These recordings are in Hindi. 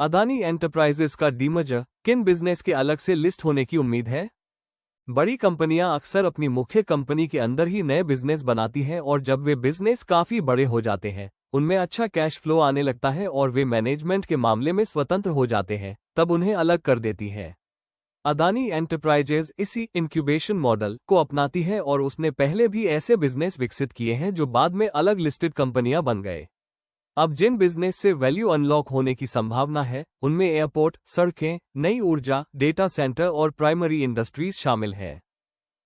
अदानी एंटरप्राइजेस का डीमर्जर किन बिजनेस के अलग से लिस्ट होने की उम्मीद है? बड़ी कंपनियां अक्सर अपनी मुख्य कंपनी के अंदर ही नए बिजनेस बनाती हैं और जब वे बिजनेस काफी बड़े हो जाते हैं, उनमें अच्छा कैश फ्लो आने लगता है और वे मैनेजमेंट के मामले में स्वतंत्र हो जाते हैं, तब उन्हें अलग कर देती है। अदानी एंटरप्राइजेज इसी इंक्यूबेशन मॉडल को अपनाती है और उसने पहले भी ऐसे बिजनेस विकसित किए हैं जो बाद में अलग लिस्टेड कंपनियां बन गए। अब जिन बिजनेस से वैल्यू अनलॉक होने की संभावना है, उनमें एयरपोर्ट, सड़कें, नई ऊर्जा, डेटा सेंटर और प्राइमरी इंडस्ट्रीज शामिल है।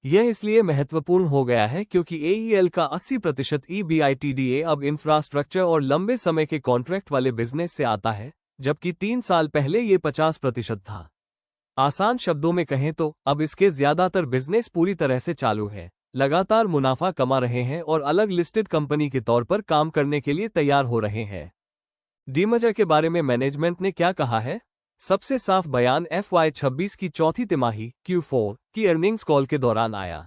यह इसलिए महत्वपूर्ण हो गया है क्योंकि एईएल का 80% ईबीआईटीडीए अब इंफ्रास्ट्रक्चर और लंबे समय के कॉन्ट्रैक्ट वाले बिजनेस से आता है, जबकि 3 साल पहले ये 50% था। आसान शब्दों में कहें तो अब इसके ज्यादातर बिजनेस पूरी तरह से चालू है, लगातार मुनाफा कमा रहे हैं और अलग लिस्टेड कंपनी के तौर पर काम करने के लिए तैयार हो रहे हैं। डीमर्जर के बारे में मैनेजमेंट ने क्या कहा है? सबसे साफ बयान FY26 की चौथी तिमाही Q4 की अर्निंग्स कॉल के दौरान आया।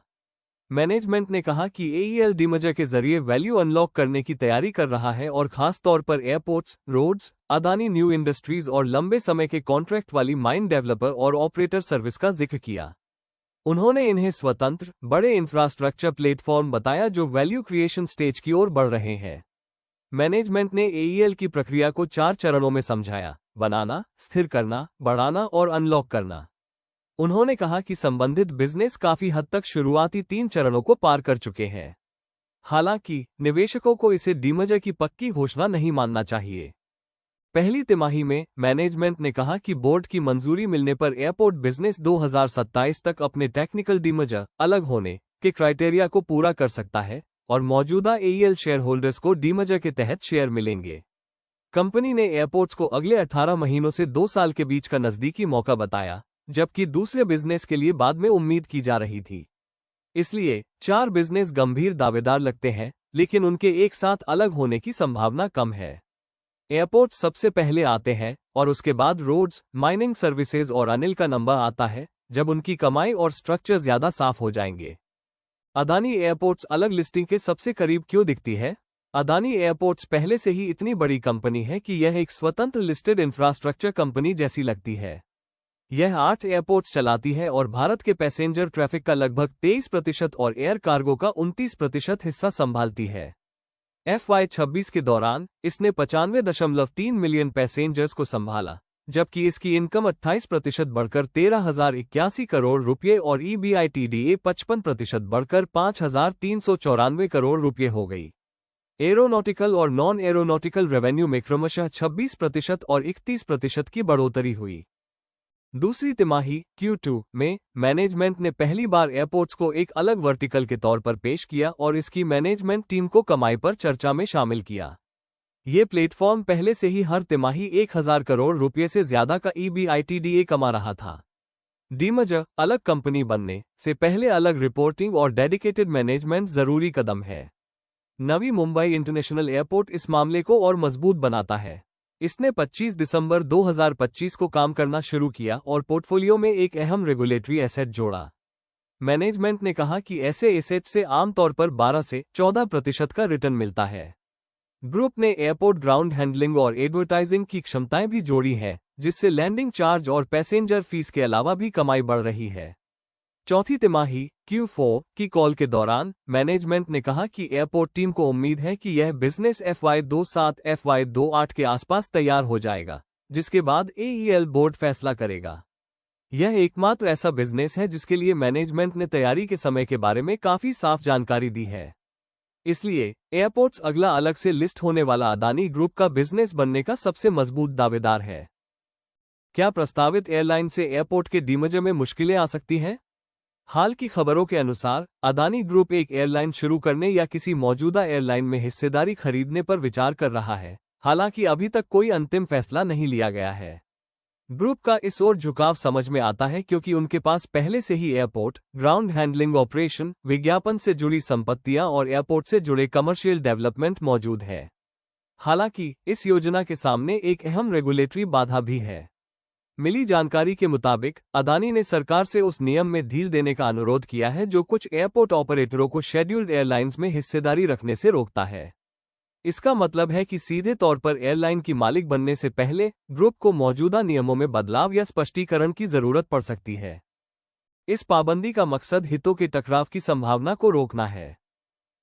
मैनेजमेंट ने कहा कि एईएल डीमर्जर के जरिए वैल्यू अनलॉक करने की तैयारी कर रहा है और खास तौर पर airports, roads, Adani new industries और लंबे समय के कॉन्ट्रैक्ट वाली माइन डेवलपर और ऑपरेटर सर्विस का जिक्र किया। उन्होंने इन्हें स्वतंत्र, बड़े इंफ्रास्ट्रक्चर प्लेटफॉर्म बताया जो वैल्यू क्रिएशन स्टेज की ओर बढ़ रहे हैं। मैनेजमेंट ने एईएल की प्रक्रिया को 4 चरणों में समझाया: बनाना, स्थिर करना, बढ़ाना और अनलॉक करना। उन्होंने कहा कि संबंधित बिजनेस काफी हद तक शुरुआती 3 चरणों को पार कर चुके हैं। हालांकि निवेशकों को इसे डीमर्जर की पक्की घोषणा नहीं मानना चाहिए। पहली तिमाही में मैनेजमेंट ने कहा कि बोर्ड की मंजूरी मिलने पर एयरपोर्ट बिजनेस 2027 तक अपने टेक्निकल डीमर्जर अलग होने के क्राइटेरिया को पूरा कर सकता है और मौजूदा एईएल शेयर होल्डर्स को डीमर्जर के तहत शेयर मिलेंगे। कंपनी ने एयरपोर्ट्स को अगले 18 महीनों से 2 साल के बीच का नजदीकी मौका बताया, जबकि दूसरे बिजनेस के लिए बाद में उम्मीद की जा रही थी। इसलिए 4 बिजनेस गंभीर दावेदार लगते हैं, लेकिन उनके एक साथ अलग होने की संभावना कम है। एयरपोर्ट सबसे पहले आते हैं और उसके बाद रोड्स, माइनिंग सर्विसेज और अनिल का नंबर आता है, जब उनकी कमाई और स्ट्रक्चर ज्यादा साफ हो जाएंगे। अदानी एयरपोर्ट्स अलग लिस्टिंग के सबसे करीब क्यों दिखती है? अदानी एयरपोर्ट्स पहले से ही इतनी बड़ी कंपनी है कि यह एक स्वतंत्र लिस्टेड इंफ्रास्ट्रक्चर कंपनी जैसी लगती है। यह 8 एयरपोर्ट्स चलाती है और भारत के पैसेंजर ट्रैफिक का लगभग 23% और एयर कार्गो का 29% हिस्सा संभालती है। FY26 के दौरान इसने 95.3 मिलियन पैसेंजर्स को संभाला, जबकि इसकी इनकम 28% बढ़कर 13,081 करोड़ रुपये और ईबीआईटीडीए 55% बढ़कर 5,394 करोड़ रुपये हो गई। एरोनॉटिकल और नॉन एरोनॉटिकल रेवेन्यू में क्रमशः 26% और 31% की बढ़ोतरी हुई। दूसरी तिमाही Q2 में मैनेजमेंट ने पहली बार एयरपोर्ट्स को एक अलग वर्टिकल के तौर पर पेश किया और इसकी मैनेजमेंट टीम को कमाई पर चर्चा में शामिल किया। ये प्लेटफॉर्म पहले से ही हर तिमाही 1,000 करोड़ रुपये से ज्यादा का ईबीआईटीडीए कमा रहा था। डीमर्जर अलग कंपनी बनने से पहले अलग रिपोर्टिंग और डेडिकेटेड मैनेजमेंट जरूरी कदम है। नवी मुंबई इंटरनेशनल एयरपोर्ट इस मामले को और मजबूत बनाता है। इसने 25 दिसंबर 2025 को काम करना शुरू किया और पोर्टफोलियो में एक अहम रेगुलेटरी एसेट जोड़ा। मैनेजमेंट ने कहा कि ऐसे एसेट से आमतौर पर 12 से 14% का रिटर्न मिलता है। ग्रुप ने एयरपोर्ट ग्राउंड हैंडलिंग और एडवर्टाइजिंग की क्षमताएं भी जोड़ी हैं, जिससे लैंडिंग चार्ज और पैसेंजर फीस के अलावा भी कमाई बढ़ रही है। चौथी तिमाही Q4 की कॉल के दौरान मैनेजमेंट ने कहा कि एयरपोर्ट टीम को उम्मीद है कि यह बिजनेस FY27 FY28 के आसपास तैयार हो जाएगा, जिसके बाद एईएल बोर्ड फैसला करेगा। यह एकमात्र ऐसा बिजनेस है जिसके लिए मैनेजमेंट ने तैयारी के समय के बारे में काफी साफ जानकारी दी है। इसलिए एयरपोर्ट्स अगला अलग से लिस्ट होने वाला अदानी ग्रुप का बिजनेस बनने का सबसे मजबूत दावेदार है। क्या प्रस्तावित एयरलाइन से एयरपोर्ट के डीमर्जर में मुश्किलें आ सकती हैं? हाल की खबरों के अनुसार अदानी ग्रुप एक एयरलाइन शुरू करने या किसी मौजूदा एयरलाइन में हिस्सेदारी खरीदने पर विचार कर रहा है, हालांकि अभी तक कोई अंतिम फैसला नहीं लिया गया है। ग्रुप का इस ओर झुकाव समझ में आता है क्योंकि उनके पास पहले से ही एयरपोर्ट, ग्राउंड हैंडलिंग ऑपरेशन, विज्ञापन से जुड़ी संपत्तियां और एयरपोर्ट से जुड़े कमर्शियल डेवलपमेंट मौजूद है। हालांकि इस योजना के सामने एक अहम रेगुलेटरी बाधा भी है। मिली जानकारी के मुताबिक अदानी ने सरकार से उस नियम में ढील देने का अनुरोध किया है जो कुछ एयरपोर्ट ऑपरेटरों को शेड्यूल्ड एयरलाइंस में हिस्सेदारी रखने से रोकता है। इसका मतलब है कि सीधे तौर पर एयरलाइन की मालिक बनने से पहले ग्रुप को मौजूदा नियमों में बदलाव या स्पष्टीकरण की जरूरत पड़ सकती है। इस पाबंदी का मकसद हितों के टकराव की संभावना को रोकना है।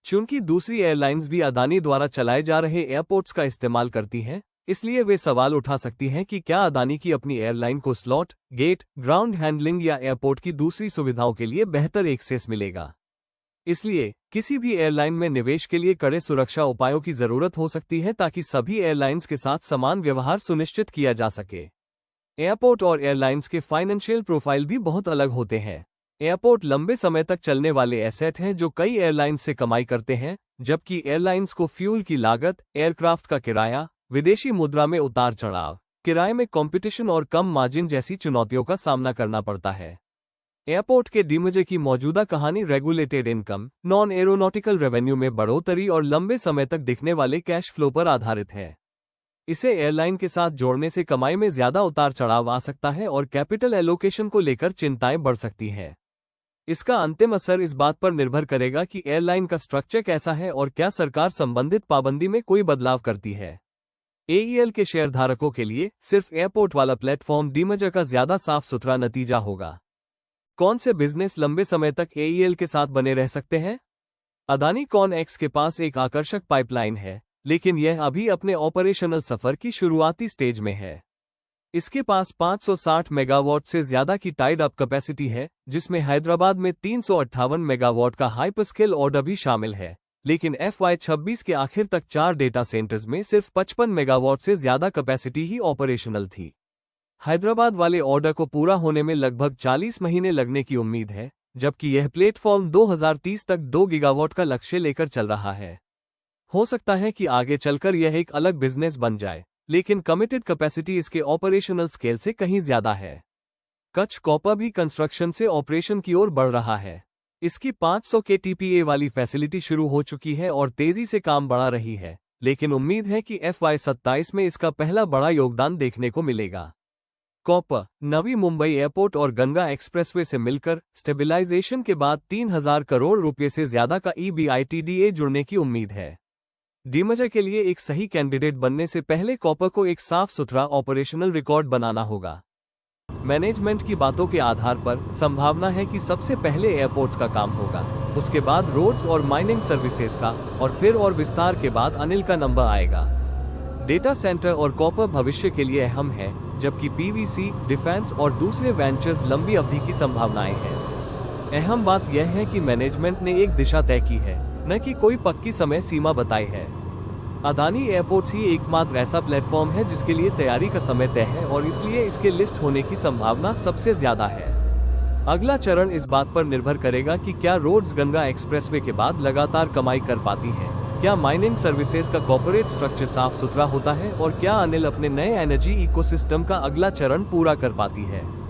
चूंकि दूसरी एयरलाइंस भी अदानी द्वारा चलाए जा रहे एयरपोर्ट्स का इस्तेमाल करती हैं, इसलिए वे सवाल उठा सकती हैं कि क्या अदानी की अपनी एयरलाइन को स्लॉट, गेट, ग्राउंड हैंडलिंग या एयरपोर्ट की दूसरी सुविधाओं के लिए बेहतर एक्सेस मिलेगा। इसलिए किसी भी एयरलाइन में निवेश के लिए कड़े सुरक्षा उपायों की जरूरत हो सकती है ताकि सभी एयरलाइंस के साथ समान व्यवहार सुनिश्चित किया जा सके। एयरपोर्ट और एयरलाइंस के फाइनेंशियल प्रोफाइल भी बहुत अलग होते हैं। एयरपोर्ट लंबे समय तक चलने वाले एसेट हैं जो कई एयरलाइंस से कमाई करते हैं, जबकि एयरलाइंस को फ्यूल की लागत, एयरक्राफ्ट का किराया, विदेशी मुद्रा में उतार चढ़ाव, किराए में कंपटीशन और कम मार्जिन जैसी चुनौतियों का सामना करना पड़ता है। एयरपोर्ट के डीमजे की मौजूदा कहानी regulated income, non aeronautical revenue में बढ़ोतरी और लंबे समय तक दिखने वाले कैश फ्लो पर आधारित है। इसे एयरलाइन के साथ जोड़ने से कमाई में ज्यादा उतार चढ़ाव आ सकता है और कैपिटल एलोकेशन को लेकर चिंताएं बढ़ सकती हैं। इसका अंतिम असर इस बात पर निर्भर करेगा कि एयरलाइन का स्ट्रक्चर कैसा है और क्या सरकार संबंधित पाबंदी में कोई बदलाव करती है। एईएल के शेयरधारकों के लिए सिर्फ एयरपोर्ट वाला प्लेटफॉर्म डीमर्जर का ज्यादा साफ सुथरा नतीजा होगा। कौन से बिजनेस लंबे समय तक एईएल के साथ बने रह सकते हैं? अदानी कॉन-एक्स के पास एक आकर्षक पाइपलाइन है, लेकिन यह अभी अपने ऑपरेशनल सफर की शुरुआती स्टेज में है। इसके पास 560 मेगावाट से ज्यादा की टाइड अप कैपेसिटी है, जिसमें हैदराबाद में 358 मेगावाट का हाइपरस्केल ऑर्डर भी शामिल है, लेकिन FY26 के आखिर तक 4 डेटा सेंटर्स में सिर्फ 55 मेगावाट से ज्यादा कैपेसिटी ही ऑपरेशनल थी। हैदराबाद वाले ऑर्डर को पूरा होने में लगभग 40 महीने लगने की उम्मीद है, जबकि यह प्लेटफॉर्म 2030 तक 2 गीगावाट का लक्ष्य लेकर चल रहा है। हो सकता है कि आगे चलकर यह एक अलग बिजनेस बन जाए, लेकिन कमिटेड कैपेसिटी इसके ऑपरेशनल स्केल से कहीं ज्यादा है। कच्छ कॉपर भी कंस्ट्रक्शन से ऑपरेशन की ओर बढ़ रहा है। इसकी 500 KTPA वाली फैसिलिटी शुरू हो चुकी है और तेजी से काम बढ़ा रही है, लेकिन उम्मीद है कि FY27 में इसका पहला बड़ा योगदान देखने को मिलेगा। कॉपर, नवी मुंबई एयरपोर्ट और गंगा एक्सप्रेसवे से मिलकर स्टेबलाइजेशन के बाद 3000 करोड़ रुपए से ज्यादा का EBITDA जुड़ने की उम्मीद है। डीमर्जर के लिए एक सही कैंडिडेट बनने से पहले कॉपर को एक साफ सुथरा ऑपरेशनल रिकॉर्ड बनाना होगा। मैनेजमेंट की बातों के आधार पर संभावना है कि सबसे पहले एयरपोर्ट्स का काम होगा, उसके बाद रोड्स और माइनिंग सर्विसेज का, और फिर और विस्तार के बाद अनिल का नंबर आएगा। डेटा सेंटर और कॉपर भविष्य के लिए अहम है, जबकि PVC, डिफेंस और दूसरे वेंचर्स लंबी अवधि की संभावनाएं हैं। अहम बात यह है कि मैनेजमेंट ने एक दिशा तय की है, न कि कोई पक्की समय सीमा बताई है। अदानी एयरपोर्ट्स ही एकमात्र ऐसा प्लेटफॉर्म है जिसके लिए तैयारी का समय तय है और इसलिए इसके लिस्ट होने की संभावना सबसे ज्यादा है। अगला चरण इस बात पर निर्भर करेगा कि क्या रोड्स गंगा एक्सप्रेसवे के बाद लगातार कमाई कर पाती है, क्या माइनिंग सर्विसेज का कॉर्पोरेट स्ट्रक्चर साफ सुथरा होता है और क्या अनिल अपने नए एनर्जी इकोसिस्टम का अगला चरण पूरा कर पाती है।